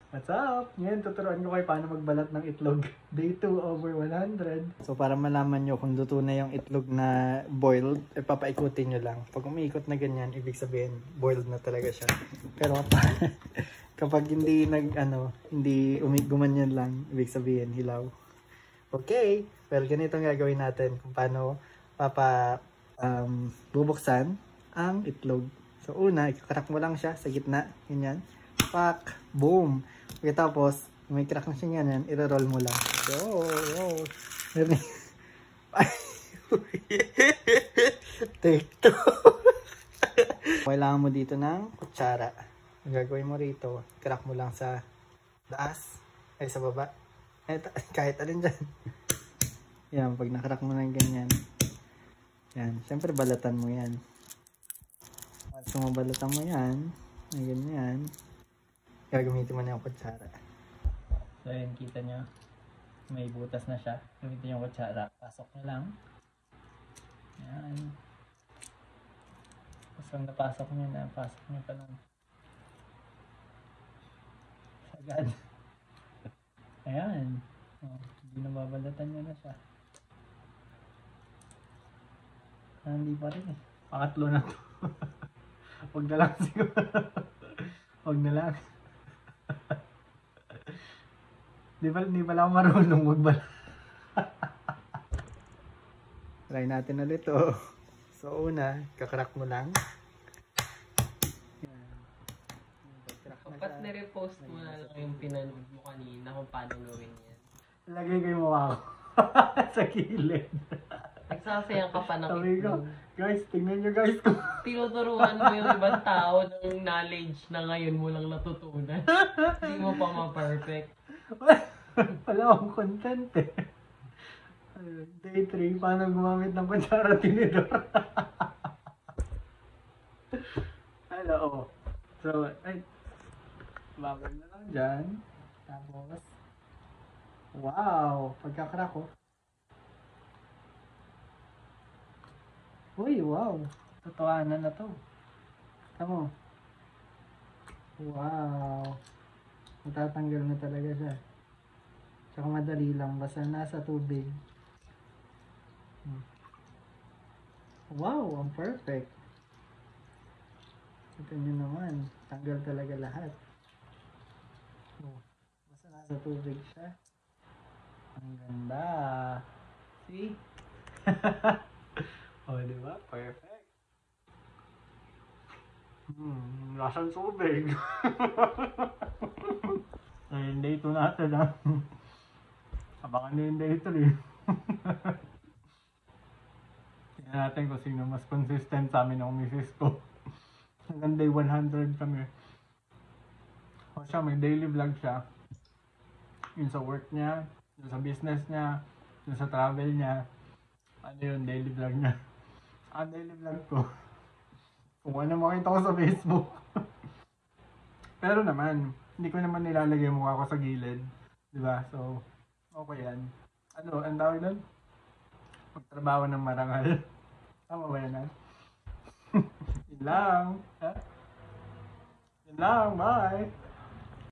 What's up? Ngayon tuturuan ko kayo paano magbalat ng itlog. Day 2 over 100. So para malaman nyo kung luto na yung itlog na boiled, papaikutin nyo lang. Pag umiikot na ganyan, ibig sabihin boiled na talaga siya. Pero kapag hindi hindi gumanyan lang, ibig sabihin hilaw. Okay, well ganito ang gagawin natin kung paano bubuksan ang itlog. So una, ikakrack mo lang siya sa gitna, ganyan. Pak, boom. Tapos, may crack na siya ganyan, i-roll mo lang. So, take 2. Kailangan mo dito ng kutsara. Ang gagawin mo rito, crack mo lang sa taas, ay sa baba. Kahit alin dyan. Yan, pag nakrack mo ng ganyan. Yan, syempre balatan mo yan. So, mabalatan mo yan, na ganyan, gagamitin mo na yung kutsara. So, ayan, kita nyo, may butas na siya. Gamitin yung kutsara, pasok nyo lang. Ayan. Tapos, kung napasok nyo na, pasok nyo pa lang. Sagad. Ayan. Oh, hindi na babalatan nyo na siya. Hindi pa rin eh. Pangatlo na to. Huwag na lang siguro. Huwag na lang. Di pala ako marunong magbalat. Try natin ulit to. So una, kakrack mo lang. Dapat nire-post mo na lang yung pinanood mo kanina kung paano gawin yan. Lagay ko yung mukha ko sa gilid. Nagsasayang ka pa ng Sabi ko, itlog. guys, tingnan nyo guys kung Tinuturuan mo yung ibang tao ng knowledge na ngayon mo lang natutunan. Hindi mo pa ma-perfect. wala akong content eh. Day 3, paano gumamit ng kutsara tinidor. Hello, oh. So, ay, babag na lang dyan. Tapos, wow, pagkakrak ko. Uy, wow. Totohanan na to. Tama mo. Wow. Matatanggal na talaga siya. Tsaka madali lang. Basta nasa tubig. Wow, ang perfect. Ito nyo naman. Tanggal talaga lahat. Basta nasa tubig siya. Ang ganda. See? Oh, diba? Perfect. Lasang tubig. Ayun, day 2 natin ha. Abangan na yung day 3. Tingnan natin kung sino mas consistent sa amin ng misis ko. Hanggang day 100 kami. O siya, may daily vlog siya. Yun sa work niya, yun sa business niya, yun sa travel niya. Ano yun, daily vlog niya. Ang daily vlog ko. Kung ano makita ko sa Facebook. Pero naman, hindi ko naman nilalagay yung mukha ko sa gilid. Diba? So, okay yan. Ano, ang tawag doon? Pagtrabaho ng marangal. Tama ba yan, ha? Yun lang. Ha? Yun lang, bye!